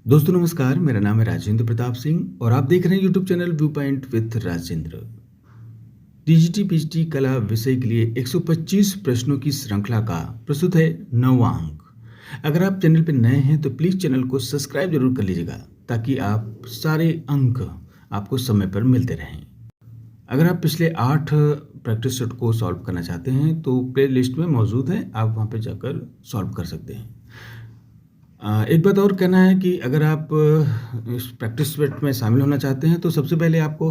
दोस्तों नमस्कार, मेरा नाम है राजेंद्र प्रताप सिंह और आप देख रहे हैं YouTube channel view point with Rajendra. TGT PGT कला विषय के लिए 125 प्रश्नों की श्रृंखला का प्रस्तुत है 9वां अंक। अगर आप चैनल पर नए हैं तो प्लीज़ चैनल को सब्सक्राइब जरूर कर लीजिएगा ताकि आप सारे अंक आपको समय पर मिलते रहें। अगर आप पिछले 8 प्रैक्टिस सेट को सॉल्व करना चाहते हैं तो प्ले लिस्ट में मौजूद है, आप वहाँ पर जाकर सॉल्व कर सकते हैं। एक बात और कहना है कि अगर आप इस प्रैक्टिस सेट में शामिल होना चाहते हैं तो सबसे पहले आपको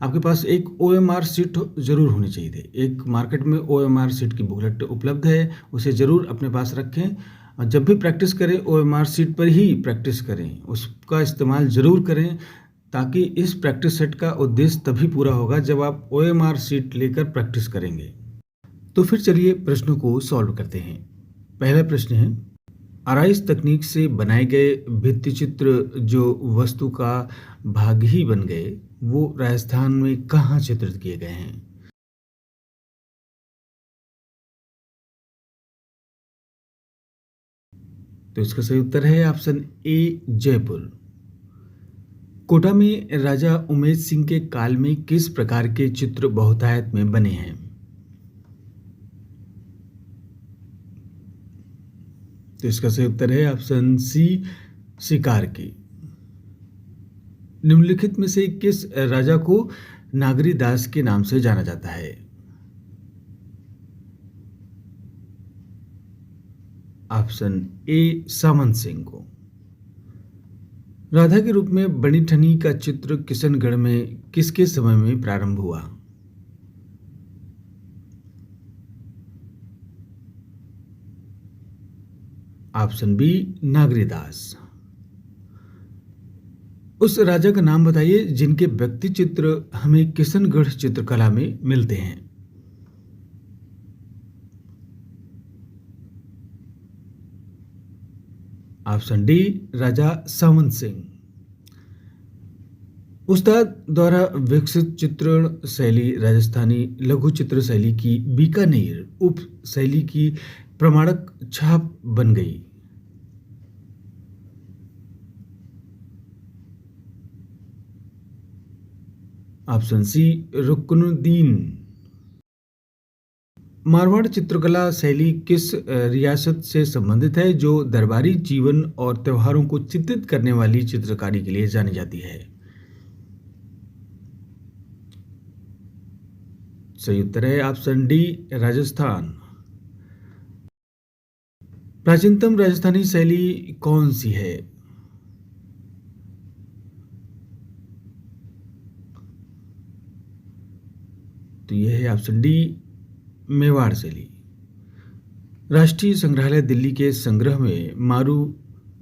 आपके पास एक ओएमआर शीट ज़रूर होनी चाहिए थी। एक मार्केट में ओएमआर शीट की बुकलेट उपलब्ध है, उसे ज़रूर अपने पास रखें और जब भी प्रैक्टिस करें ओएमआर शीट पर ही प्रैक्टिस करें, उसका इस्तेमाल ज़रूर करें ताकि इस प्रैक्टिस सेट का उद्देश्य तभी पूरा होगा जब आप ओएमआर शीट लेकर प्रैक्टिस करेंगे। तो फिर चलिए प्रश्नों को सॉल्व करते हैं। पहला प्रश्न है, आराइस तकनीक से बनाए गए भित्तिचित्र जो वस्तु का भाग ही बन गए, वो राजस्थान में कहाँ चित्रित किए गए हैं? तो इसका सही उत्तर है ऑप्शन ए जयपुर। कोटा में राजा उमेद सिंह के काल में किस प्रकार के चित्र बहुतायत में बने हैं? तो इसका सही उत्तर है ऑप्शन सी शिकार की। निम्नलिखित में से किस राजा को नागरी दास के नाम से जाना जाता है? ऑप्शन ए सामंत सिंह को। राधा के रूप में बनी ठनी का चित्र किशनगढ़ में किसके समय में प्रारंभ हुआ? Option B Nagaridas. उस राजा का नाम बताइए जिनके व्यक्ति चित्र हमें किशनगढ़ चित्रकला में मिलते हैं। ऑप्शन डी राजा सामंत सिंह। उस्ताद द्वारा विकसित चित्रण शैली राजस्थानी लघु चित्र शैली की बीकानेर उप शैली की प्रमाणक छाप बन गई। Option C Ruknuddin. मारवाड़ चित्रकला शैली किस रियासत से संबंधित है जो दरबारी जीवन और त्योहारों को चित्रित करने वाली चित्रकारी के लिए जानी जाती है? सही उत्तर है ऑप्शन डी राजस्थान। प्राचीनतम राजस्थानी शैली कौन सी है? तो यह है ऑप्शन डी मेवाड़ शैली। राष्ट्रीय संग्रहालय दिल्ली के संग्रह में मारू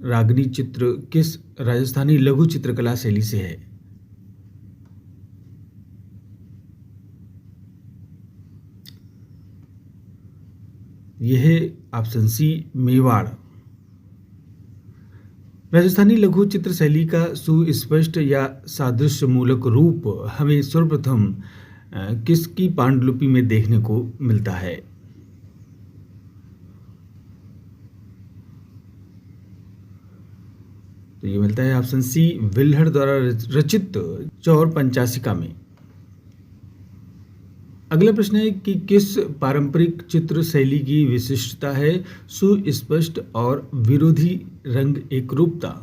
रागनी चित्र किस राजस्थानी लघु चित्रकला शैली से है? यह है ऑप्शन सी मेवाड़। राजस्थानी लघु चित्र शैली का सुस्पष्ट या सादृश्यमूलक रूप हमें सर्वप्रथम किसकी पांडुलिपि में देखने को मिलता है? तो ये मिलता है ऑप्शन सी विल्हड़ द्वारा रचित चौर पंचाशिका में। अगला प्रश्न है कि किस पारंपरिक चित्र शैली की विशिष्टता है सुस्पष्ट और विरोधी रंग एकरूपता?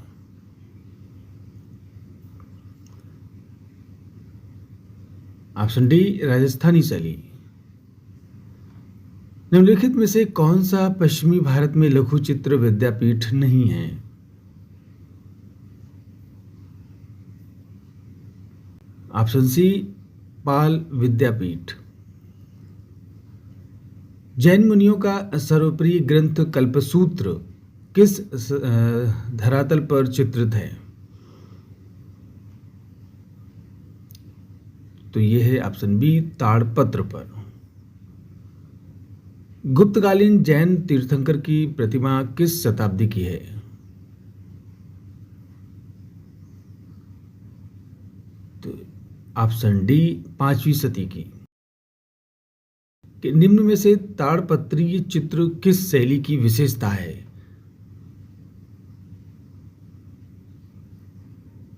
ऑप्शन डी राजस्थानी शैली। निम्नलिखित में से कौन सा पश्चिमी भारत में लघु चित्र विद्यापीठ नहीं है? ऑप्शन सी पाल विद्यापीठ। जैन मुनियों का सर्वप्रिय ग्रंथ कल्पसूत्र किस धरातल पर चित्रित है? तो यह है ऑप्शन बी ताड़पत्र पर। गुप्तकालीन जैन तीर्थंकर की प्रतिमा किस शताब्दी की है? तो ऑप्शन डी 5वीं सदी की। कि निम्न में से ताड़पत्रीय चित्र किस शैली की विशेषता है?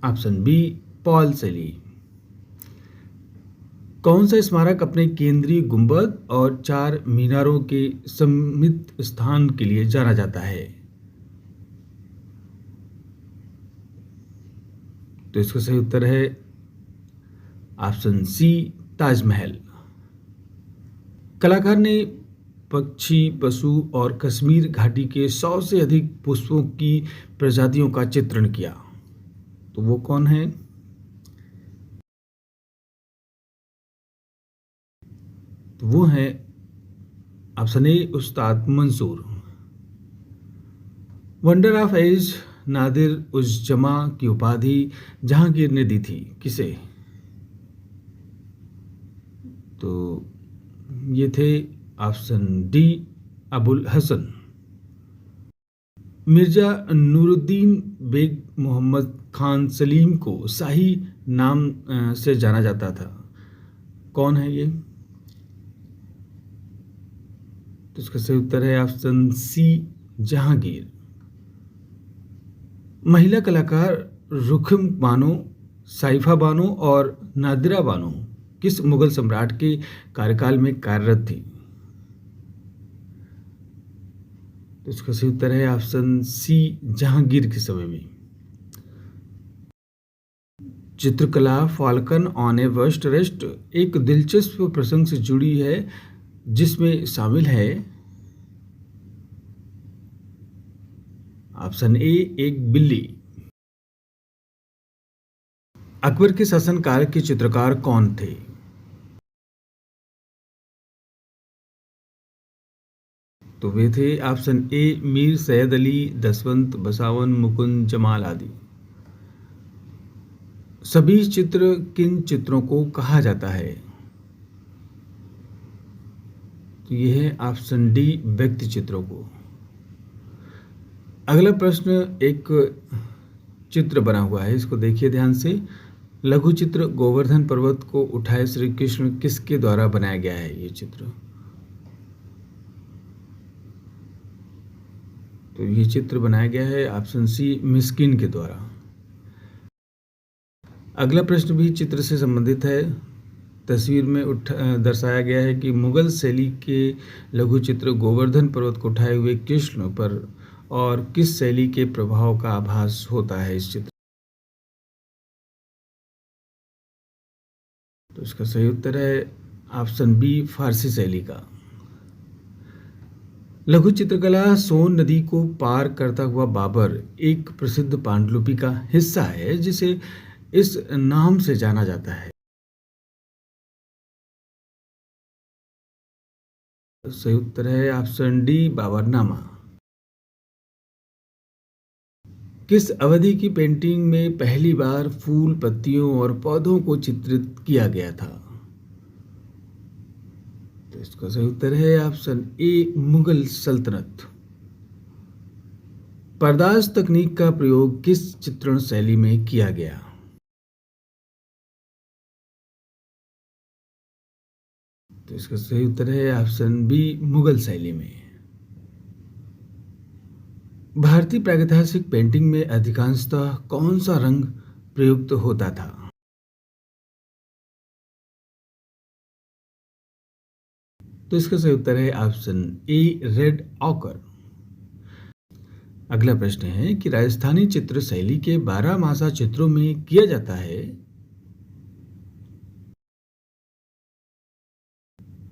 ऑप्शन बी पॉल शैली। कौन सा स्मारक अपने केंद्रीय गुंबद और 4 मीनारों के सममित स्थान के लिए जाना जाता है? तो इसका सही उत्तर है ऑप्शन सी ताजमहल। कलाकार ने पक्षी, पशु और कश्मीर घाटी के 100 से अधिक पुष्पों की प्रजातियों का चित्रण किया, तो वो कौन है? तो वो है option A Ustad Mansur. Wonder of age Nadir uz Zaman की उपाधि जहांगीर ने दी थी किसे? तो ये थे ऑप्शन डी अबुल हसन। मिर्जा नूरुद्दीन बेग मोहम्मद खान सलीम को शाही नाम से जाना जाता था, कौन है ये? तो इसका सही उत्तर है ऑप्शन सी जहांगीर। महिला कलाकार रुखम बानो, साइफा बानो और नादिरा बानो किस मुगल सम्राट के कार्यकाल में कार्यरत थी? तो इसका सही उत्तर है ऑप्शन सी जहांगीर के समय में। चित्रकला falcon on a west rest एक दिलचस्प प्रसंग से जुड़ी है जिसमें शामिल है ऑप्शन ए एक बिल्ली। अकबर के शासनकाल के चित्रकार कौन थे? तो वे थे ऑप्शन ए मीर सैयद अली, दसवंत, बसावन, मुकुंद, जमाल आदि। सभी चित्र किन चित्रों को कहा जाता है? तो यह है ऑप्शन डी व्यक्ति चित्रों को। अगला प्रश्न एक चित्र बना हुआ है, इसको देखिए ध्यान से। लघु चित्र गोवर्धन पर्वत को उठाए श्री कृष्ण किसके द्वारा बनाया गया है? ये चित्र, तो ये चित्र बनाया गया है ऑप्शन सी मिस्किन के द्वारा। अगला प्रश्न भी चित्र से संबंधित है। तस्वीर में दर्शाया गया है कि मुगल शैली के लघु चित्र गोवर्धन पर्वत को उठाए हुए कृष्ण पर और किस शैली के प्रभाव का आभास होता है इस चित्र? तो इसका सही उत्तर है ऑप्शन बी फारसी शैली का। लघु चित्रकला सोन नदी को पार करता हुआ बाबर एक प्रसिद्ध पांडुलिपि का हिस्सा है जिसे इस नाम से जाना जाता है। सही उत्तर है ऑप्शन डी बाबरनामा। किस अवधि की पेंटिंग में पहली बार फूल, पत्तियों और पौधों को चित्रित किया गया था? तो इसका सही उत्तर है ऑप्शन ए मुगल सल्तनत। पर्दाज तकनीक का प्रयोग किस चित्रण शैली में किया गया? तो इसका सही उत्तर है ऑप्शन बी मुगल शैली में। भारतीय प्रागैतिहासिक पेंटिंग में अधिकांशतः कौन सा रंग प्रयुक्त होता था? तो इसका सही उत्तर है ऑप्शन ए रेड ऑकर। अगला प्रश्न है कि राजस्थानी चित्र शैली के 12 चित्रों में किया जाता है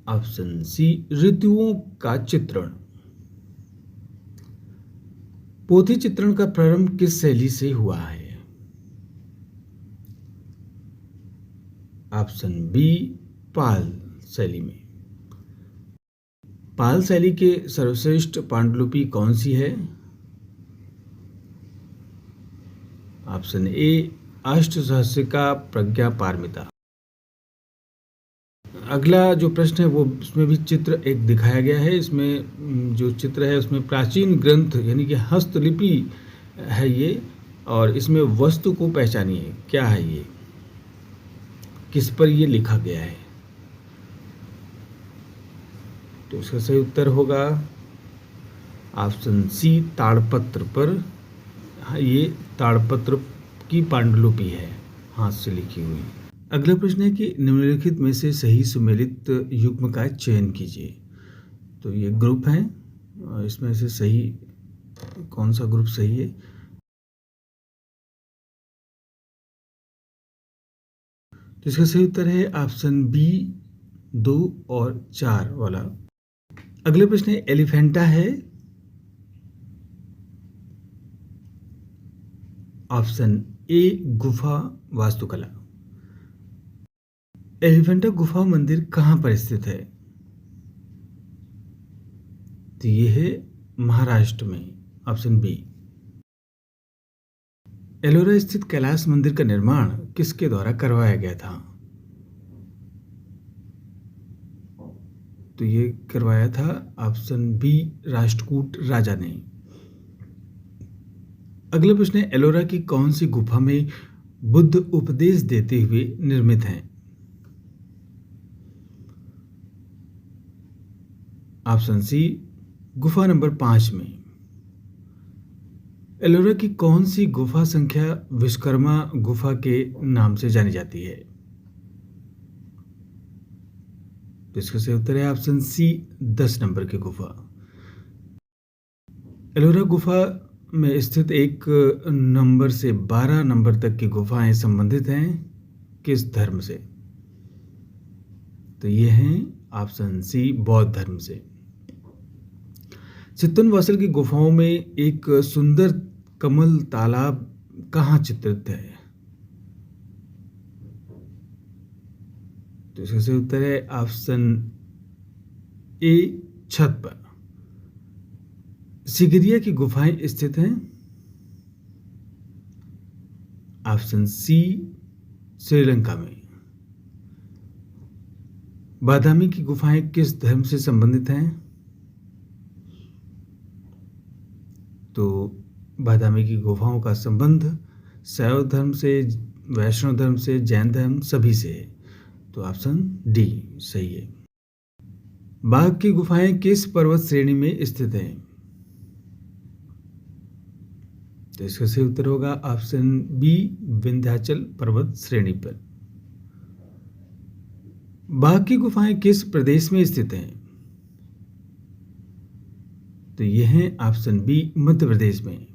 ऑप्शन सी ऋतुओं का चित्रण। पोथी चित्रण का प्रारंभ किस शैली से हुआ है? ऑप्शन बी पाल शैली में। पाल शैली के सर्वश्रेष्ठ पांडुलिपि कौन सी है? ऑप्शन ए अष्टसहस्रिका प्रज्ञा पारमिता। अगला जो प्रश्न है वो उसमें भी चित्र एक दिखाया गया है। इसमें जो चित्र है उसमें प्राचीन ग्रंथ यानी कि हस्तलिपि है ये, और इसमें वस्तु को पहचानिए, क्या है ये, किस पर ये लिखा गया है? तो इसका सही उत्तर होगा ऑप्शन सी ताड़पत्र पर। ये ताड़पत्र की पांडुलिपि है, हाथ से लिखी हुई। अगला प्रश्न है कि निम्नलिखित में से सही सुमेलित युग्म का चयन कीजिए। तो ये ग्रुप है, इसमें से सही कौन सा ग्रुप सही है? तो इसका सही उत्तर है ऑप्शन बी, 2 और 4 वाला। अगले प्रश्न है एलिफेंटा है ऑप्शन ए गुफा वास्तुकला। एलिफेंटा गुफा मंदिर कहाँ पर स्थित है? तो ये है महाराष्ट्र में, ऑप्शन बी। एलोरा स्थित कैलाश मंदिर का निर्माण किसके द्वारा करवाया गया था? तो ये करवाया था ऑप्शन बी, राष्ट्रकूट राजा ने। अगला प्रश्न है एलोरा की कौन सी गुफा में बुद्ध उपदेश देते हुए निर्मित हैं? ऑप्शन सी, गुफा नंबर 5 में। एलोरा की कौन सी गुफा संख्या विश्वकर्मा गुफा के नाम से जानी जाती है? तो इसका सही उत्तर है ऑप्शन सी, 10 नंबर की गुफा। एलोरा गुफा में स्थित 1 नंबर से 12 नंबर तक की गुफाएं संबंधित हैं किस धर्म से? तो ये हैं ऑप्शन सी, बौद्ध धर्म से। चित्तनवासल की गुफाओं में एक सुंदर कमल तालाब कहाँ चित्रित है? तो इसका सही उत्तर है ऑप्शन ए, छत पर। सिगिरिया की गुफाएं स्थित हैं ऑप्शन सी, श्रीलंका में। बादामी की गुफाएं किस धर्म से संबंधित हैं? तो बादामी की गुफाओं का संबंध शैव धर्म से, वैष्णव धर्म से, जैन धर्म सभी से है। तो ऑप्शन डी सही है। बाघ की गुफाएं किस पर्वत श्रेणी में स्थित हैं? तो इसका सही उत्तर होगा ऑप्शन बी, विंध्याचल पर्वत श्रेणी पर। बाघ की गुफाएं किस प्रदेश में स्थित हैं? तो यह है ऑप्शन बी, मध्य प्रदेश में।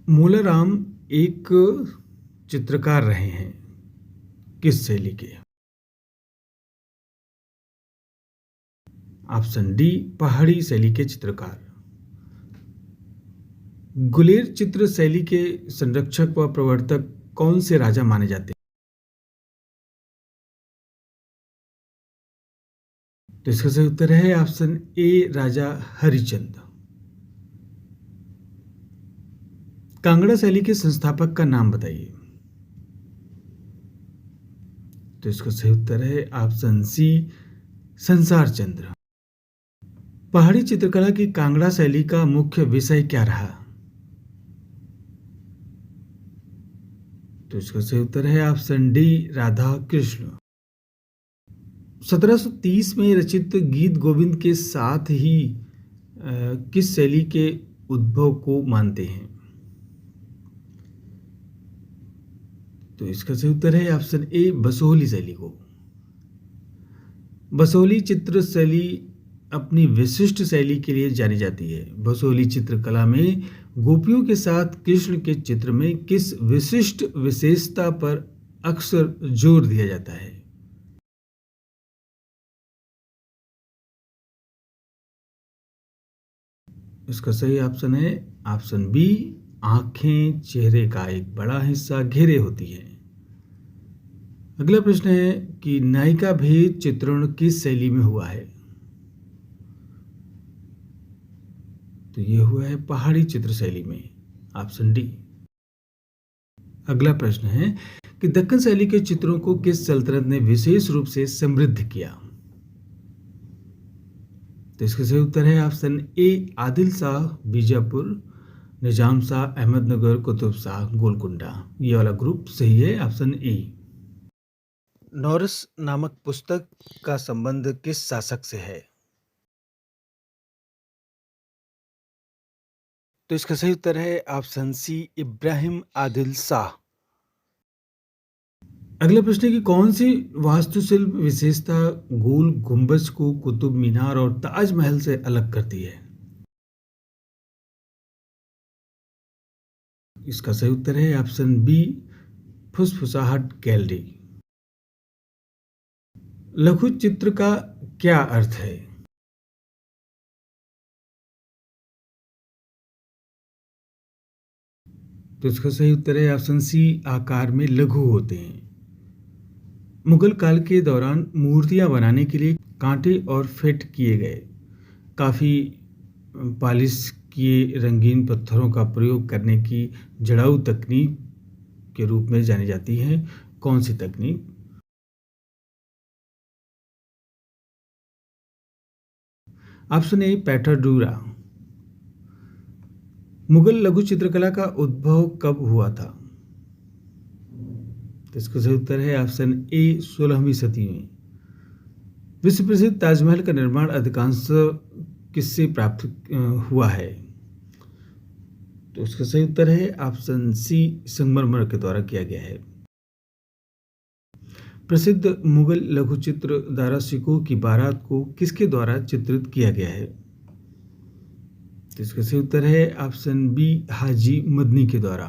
मूलाराम एक चित्रकार रहे हैं किस शैली के? ऑप्शन डी, पहाड़ी शैली के चित्रकार। गुलेर चित्र शैली के संरक्षक व प्रवर्तक कौन से राजा माने जाते हैं? तो इसका सही उत्तर है ऑप्शन ए, राजा हरिचंद। कांगड़ा शैली के संस्थापक का नाम बताइए। तो इसका सही उत्तर है ऑप्शन सी, संसार चंद्र। पहाड़ी चित्रकला की कांगड़ा शैली का मुख्य विषय क्या रहा? तो इसका सही उत्तर है ऑप्शन डी, राधा कृष्ण। 1730 में रचित गीत गोविंद के साथ ही किस शैली के उद्भव को मानते हैं? तो इसका सही उत्तर है ऑप्शन ए, बसोहली शैली को। बसोहली चित्र शैली अपनी विशिष्ट शैली के लिए जानी जाती है। बसोहली चित्रकला में गोपियों के साथ कृष्ण के चित्र में किस विशिष्ट विशेषता पर अक्सर जोर दिया जाता है? इसका सही ऑप्शन है ऑप्शन बी, आंखें चेहरे का एक बड़ा हिस्सा घेरे होती है। अगला प्रश्न है कि नायिका भेद चित्रण किस शैली में हुआ है? तो ये हुआ है पहाड़ी चित्र शैली में, ऑप्शन डी। अगला प्रश्न है कि दक्कन शैली के चित्रों को किस सल्तनत ने विशेष रूप से समृद्ध किया? तो इसका सही उत्तर है ऑप्शन ए, आदिल शाह बीजापुर, निजाम शाह अहमदनगर, कुतुब शाह गोलकुंडा। ये वाला ग्रुप सही है, ऑप्शन ए। नौरस नामक पुस्तक का संबंध किस शासक से है? तो इसका सही उत्तर है ऑप्शन सी, इब्राहिम आदिल शाह। अगला प्रश्न है कि कौन सी वास्तुशिल्प विशेषता गोल गुंबज को कुतुब मीनार और ताजमहल से अलग करती है? इसका सही उत्तर है ऑप्शन बी, फुसफुसाहट गैलरी। लघु चित्र का क्या अर्थ है? तो इसका सही उत्तर है ऑप्शन सी, आकार में लघु होते हैं। मुगल काल के दौरान मूर्तियां बनाने के लिए कांटे और फेट किए गए काफ़ी पॉलिश किए रंगीन पत्थरों का प्रयोग करने की जड़ाऊ तकनीक के रूप में जानी जाती है। कौन सी तकनीक? Option A, पैटाडूरा। मुगल लघु चित्रकला का उद्भव कब हुआ था? तो इसका सही उत्तर है ऑप्शन ए, 16वीं सदी में। विश्व प्रसिद्ध ताजमहल का निर्माण अधिकांश किससे प्राप्त हुआ है? तो इसका सही उत्तर है ऑप्शन सी, संगमरमर के द्वारा किया गया है। प्रसिद्ध मुगल लघु चित्र दारा शिकोह की बारात को किसके द्वारा चित्रित किया गया है? तो इसका सही उत्तर है ऑप्शन बी, हाजी मदनी के द्वारा।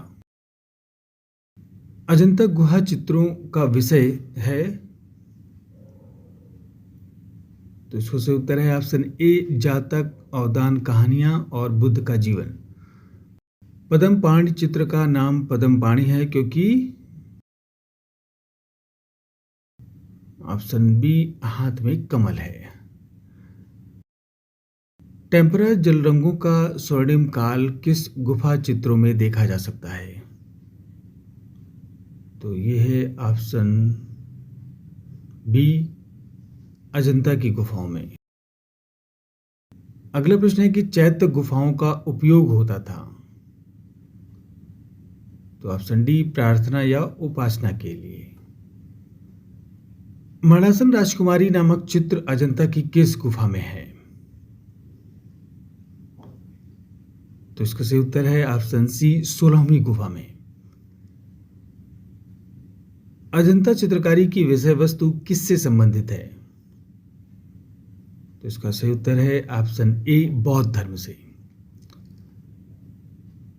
अजंता गुहा चित्रों का विषय है? तो इसका सही उत्तर है ऑप्शन ए, जातक, अवदान, कहानियां और बुद्ध का जीवन। पद्म पाणि चित्र का नाम पद्म पाणि है क्योंकि? ऑप्शन बी, हाथ में कमल है। टेम्परा जल रंगों का स्वर्णिम काल किस गुफा चित्रों में देखा जा सकता है? तो ये है ऑप्शन बी, अजंता की गुफाओं में। अगला प्रश्न है कि चैत्य गुफाओं का उपयोग होता था? तो ऑप्शन डी, प्रार्थना या उपासना के लिए। मणासन राजकुमारी नामक चित्र अजंता की किस गुफा में है? तो इसका सही उत्तर है ऑप्शन सी, 16वीं गुफा में। अजंता चित्रकारी की विषय वस्तु किससे संबंधित है? तो इसका सही उत्तर है ऑप्शन ए, बौद्ध धर्म से।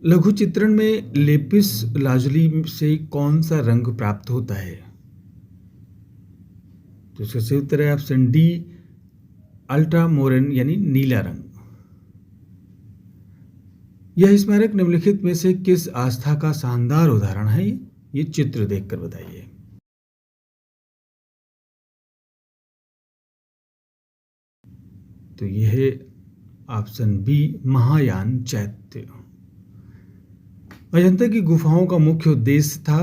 लघु चित्रण में लेपिस लाजुली से कौन सा रंग प्राप्त होता है? तो इसका सही उत्तर है ऑप्शन डी, अल्ट्रामोरन यानी नीला रंग। यह स्मारक निम्नलिखित में से किस आस्था का शानदार उदाहरण है? ये चित्र देखकर बताइए। तो यह है ऑप्शन बी, महायान चैत्य। अजंता की गुफाओं का मुख्य उद्देश्य था?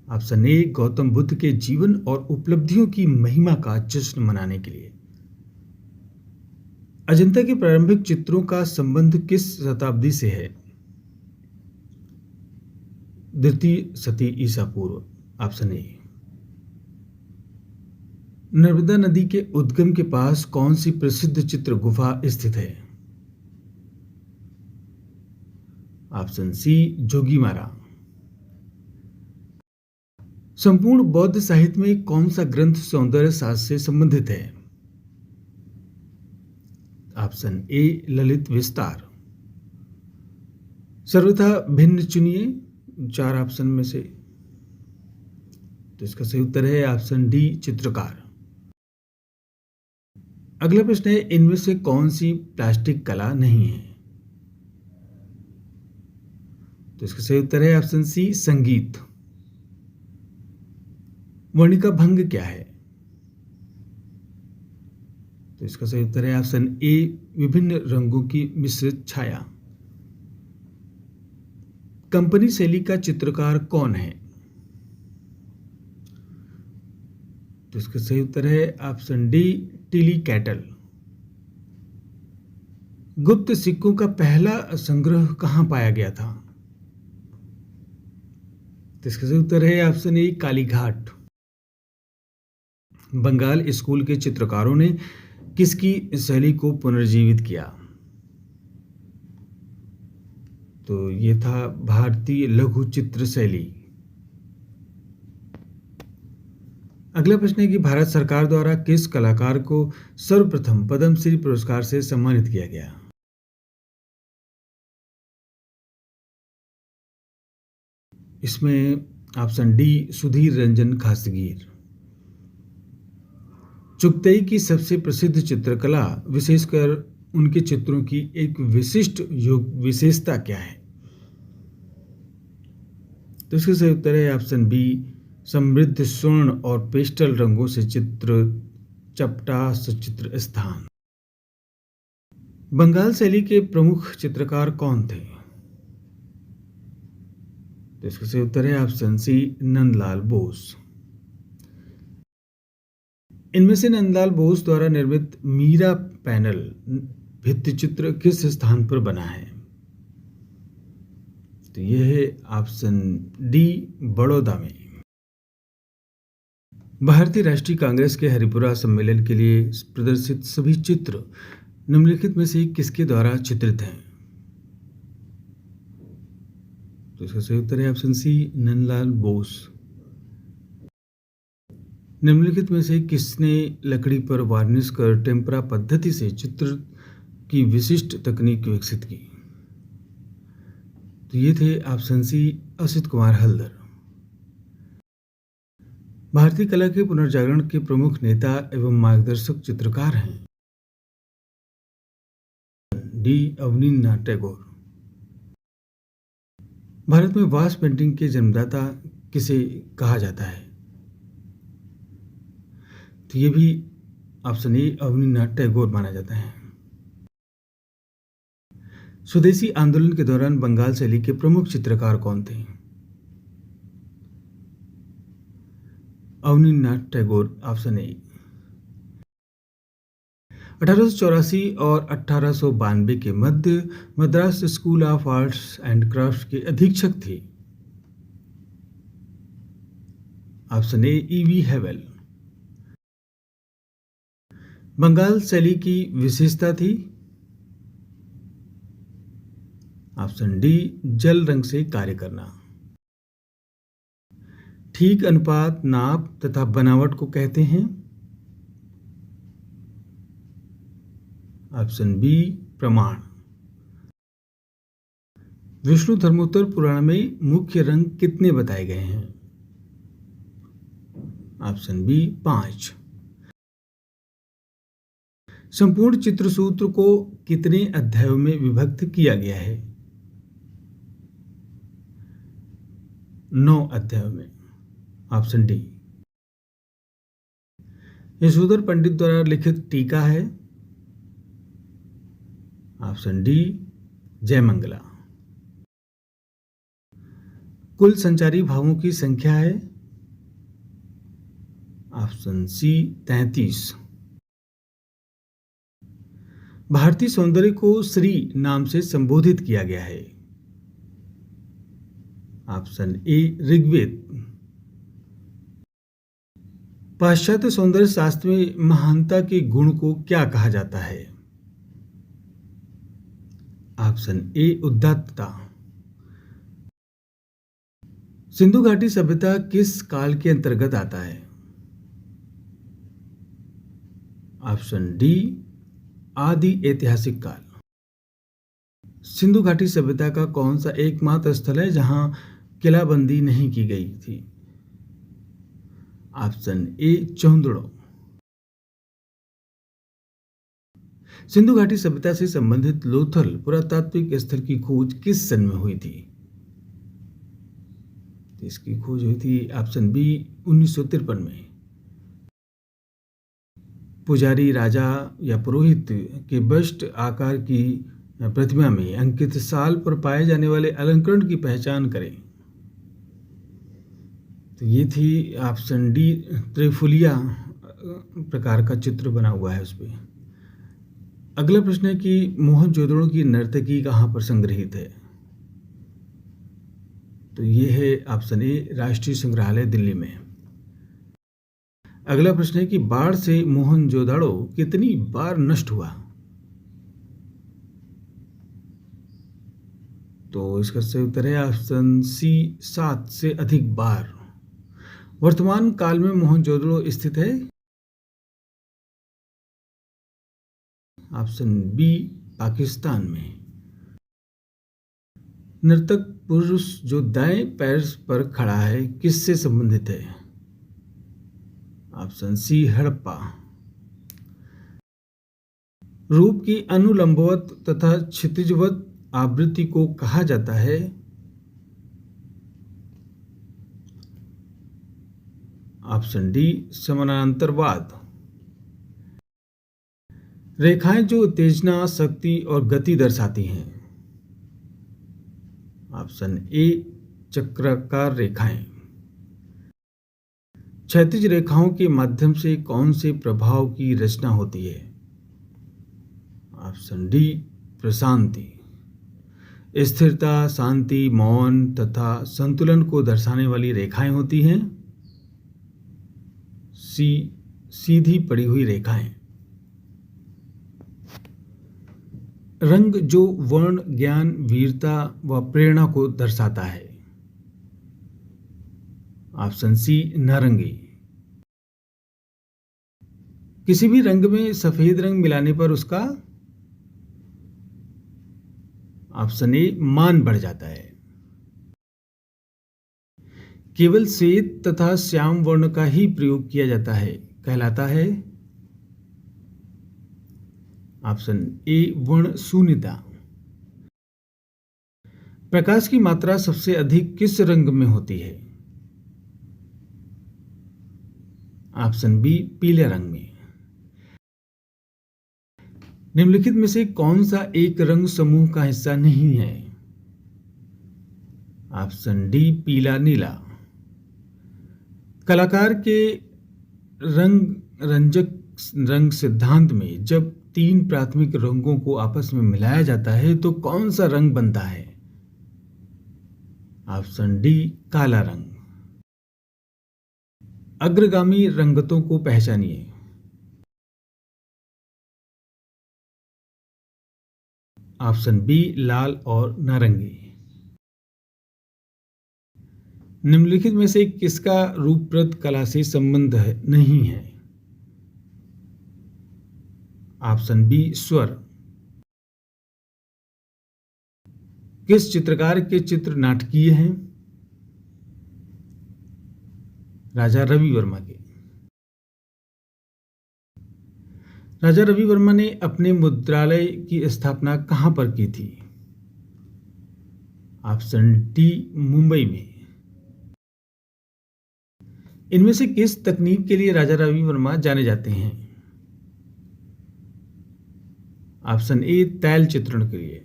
ऑप्शन ए, गौतम बुद्ध के जीवन और उपलब्धियों की महिमा का जश्न मनाने के लिए। अजंता के प्रारंभिक चित्रों का संबंध किस शताब्दी से है? द्वितीय शती ईसा पूर्व। Option A. नर्मदा नदी के उद्गम के पास कौन सी प्रसिद्ध चित्र गुफा स्थित है? Option C, Jogimara. संपूर्ण बौद्ध साहित्य में कौन सा ग्रंथ सौंदर्य शास्त्र से संबंधित है? ऑप्शन ए, ललित विस्तार। सर्वथा भिन्न चुनिए 4 ऑप्शन में से। तो इसका सही उत्तर है ऑप्शन डी, चित्रकार। अगला प्रश्न है, इनमें से कौन सी प्लास्टिक कला नहीं है? तो इसका सही उत्तर है ऑप्शन सी, संगीत। वर्णिका भंग क्या है? तो इसका सही उत्तर है ऑप्शन ए, विभिन्न रंगों की मिश्रित छाया। कंपनी शैली का चित्रकार कौन है? तो इसका सही उत्तर है ऑप्शन डी, टिली कैटल। गुप्त सिक्कों का पहला संग्रह कहां पाया गया था? तो इसका सही उत्तर है option A, Kalighat. Bengal school के चित्रकारों ने किसकी शैली को पुनर्जीवित किया? तो ये था भारतीय लघु चित्र शैली। अगला प्रश्न है कि भारत सरकार द्वारा किस कलाकार को सर्वप्रथम पद्मश्री पुरस्कार से सम्मानित किया गया? इसमें option D Sudhir Ranjan खासगीर। Chagatai की सबसे प्रसिद्ध चित्रकला, विशेषकर उनके चित्रों की एक विशिष्ट विशेषता क्या है? तो इसका सही उत्तर है ऑप्शन बी समृद्ध स्वर्ण और पेस्टल रंगों से चित्र चपटा सचित्र स्थान। बंगाल शैली के प्रमुख चित्रकार कौन थे? तो इसका सही उत्तर है ऑप्शन सी नंदलाल बोस। इनमें से नंदलाल बोस द्वारा निर्मित मीरा पैनल भित्तिचित्र किस स्थान पर बना है? तो यह है ऑप्शन डी बड़ौदा में। भारतीय राष्ट्रीय कांग्रेस के हरिपुरा सम्मेलन के लिए प्रदर्शित सभी चित्र निम्नलिखित में से किसके द्वारा चित्रित हैं? तो इसका सही उत्तर है ऑप्शन सी नंदलाल बोस। निम्नलिखित में से किसने लकड़ी पर वार्निश कर टेम्परा पद्धति से चित्र की विशिष्ट तकनीक विकसित की? तो ये थे ऑप्शन सी असित कुमार हल्दर। भारतीय कला के पुनर्जागरण के प्रमुख नेता एवं मार्गदर्शक चित्रकार हैं? डी अवनींद्रनाथ टैगोर। भारत में वास पेंटिंग के जन्मदाता किसे कहा जाता है? तो ये भी ऑप्शन ए अवनींद्रनाथ टैगोर माना जाता है। स्वदेशी आंदोलन के दौरान बंगाल शैली के प्रमुख चित्रकार कौन थे? Abanindranath Tagore option A. 1884 और 1892 के मध्य Madras school of arts and crafts के अधीक्षक थे? Option A E V Havell. Bengal शैली की विशेषता थी? ऑप्शन डी जल रंग से कार्य करना। ठीक अनुपात, नाप तथा बनावट को कहते हैं? ऑप्शन बी प्रमाण। विष्णु धर्मोत्तर पुराण में मुख्य रंग कितने बताए गए हैं? Option B 5। संपूर्ण चित्रसूत्र को कितने अध्यायों में विभक्त किया गया है? 9 अध्यायों में। Option D. यशोधर पंडित द्वारा लिखित टीका है? Option D Jaimangala. कुल संचारी भावों की संख्या है? Option C 33। भारतीय सौंदर्य को श्री नाम से संबोधित किया गया है? Option A Rigveda. पाश्चात्य सौंदर्य शास्त्र में महानता के गुण को क्या कहा जाता है? ऑप्शन ए उदात्तता। सिंधु घाटी सभ्यता किस काल के अंतर्गत आता है? ऑप्शन डी आदि ऐतिहासिक काल। सिंधु घाटी सभ्यता का कौन सा एकमात्र स्थल है जहां किलाबंदी नहीं की गई थी? Option A चौंदड़ो। सिंधु घाटी सभ्यता से संबंधित लोथल पुरातात्विक स्थल की खोज किस सन में हुई थी? इसकी खोज हुई थी ऑप्शन बी 1953 में। पुजारी, राजा या पुरोहित के बस्ट आकार की प्रतिमा में अंकित साल पर पाए जाने वाले अलंकरण की पहचान करें। तो ये थी ऑप्शन डी त्रिफुलिया प्रकार का चित्र बना हुआ है उस पे। अगला प्रश्न है कि मोहनजोदड़ो की नर्तकी कहाँ पर संग्रहित है? तो ये है ऑप्शन ए राष्ट्रीय संग्रहालय दिल्ली में। अगला प्रश्न है कि बाढ़ से मोहनजोदड़ो कितनी बार नष्ट हुआ? तो इसका सही उत्तर है ऑप्शन सी 7 से अधिक बार। वर्तमान काल में मोहनजोदड़ो स्थित है ऑप्शन बी पाकिस्तान में। नर्तक पुरुष जो दाएं पैर पर खड़ा है किससे संबंधित है ऑप्शन सी हड़प्पा। रूप की अनुलंबवत तथा क्षितिजवत आवृत्ति को कहा जाता है ऑप्शन डी समानांतरवाद। रेखाएं जो उत्तेजना, शक्ति और गति दर्शाती हैं ऑप्शन ए चक्राकार रेखाएं। क्षैतिज रेखाओं के माध्यम से कौन से प्रभाव की रचना होती है ऑप्शन डी प्रशांति। स्थिरता, शांति, मौन तथा संतुलन को दर्शाने वाली रेखाएं होती हैं सी सीधी पड़ी हुई रेखाएं। रंग जो वर्ण, ज्ञान, वीरता व प्रेरणा को दर्शाता है ऑप्शन सी नारंगी। किसी भी रंग में सफेद रंग मिलाने पर उसका ऑप्शन ए मान बढ़ जाता है। केवल श्वेत तथा श्याम वर्ण का ही प्रयोग किया जाता है कहलाता है ऑप्शन ए वर्ण शून्यता। प्रकाश की मात्रा सबसे अधिक किस रंग में होती है ऑप्शन बी पीले रंग में। निम्नलिखित में से कौन सा एक रंग समूह का हिस्सा नहीं है ऑप्शन डी पीला नीला। कलाकार के रंजक रंग सिद्धांत में जब तीन प्राथमिक रंगों को आपस में मिलाया जाता है तो कौन सा रंग बनता है ऑप्शन डी काला रंग। अग्रगामी रंगतों को पहचानिए ऑप्शन बी लाल और नारंगी। निम्नलिखित में से किसका रूपप्रद कला से संबंध नहीं है ऑप्शन बी स्वर। किस चित्रकार के चित्र नाटकीय हैं राजा रवि वर्मा के। राजा रवि वर्मा ने अपने मुद्रालय की स्थापना कहां पर की थी ऑप्शन डी मुंबई में। इनमें से किस तकनीक के लिए राजा रवि वर्मा जाने जाते हैं ऑप्शन ए तैल चित्रण के लिए।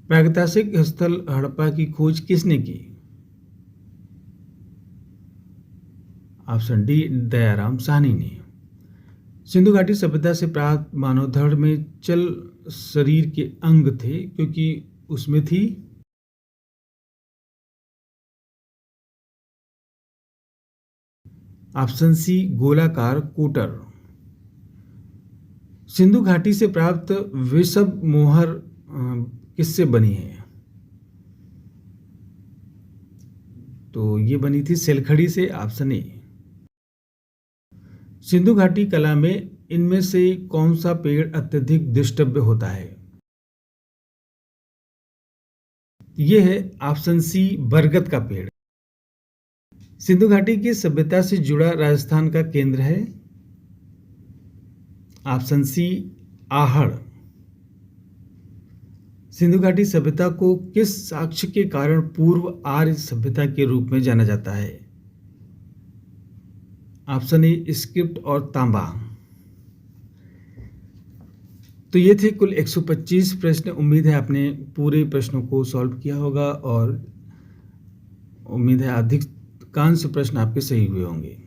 प्रागैतिहासिक स्थल हड़प्पा की खोज किसने की ऑप्शन डी दयाराम साहनी ने। सिंधु घाटी सभ्यता से प्राप्त मानव धड़ में चल शरीर के अंग थे क्योंकि उसमें थी ऑप्शन सी गोलाकार कोटर। सिंधु घाटी से प्राप्त वृषभ मोहर किससे बनी है तो ये बनी थी सेलखड़ी से ऑप्शन ए। सिंधु घाटी कला में इनमें से कौन सा पेड़ अत्यधिक द्रष्टव्य होता है यह है ऑप्शन सी बरगद का पेड़। सिंधु घाटी की सभ्यता से जुड़ा राजस्थान का केंद्र है ऑप्शन सी आहड़। सिंधु घाटी सभ्यता को किस साक्ष्य के कारण पूर्व आर्य सभ्यता के रूप में जाना जाता है ऑप्शन ए स्क्रिप्ट और तांबा। तो ये थे कुल 125 प्रश्न। उम्मीद है आपने पूरे प्रश्नों को सॉल्व किया होगा और उम्मीद है अधिकांश प्रश्न आपके सही हुए होंगे।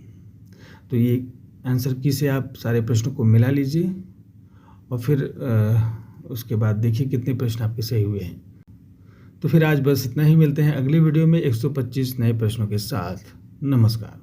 तो ये आंसर की से आप सारे प्रश्नों को मिला लीजिए और फिर उसके बाद देखिए कितने प्रश्न आपके सही हुए हैं। तो फिर आज बस इतना ही। मिलते हैं अगले वीडियो में 125 नए प्रश्नों के साथ। नमस्कार।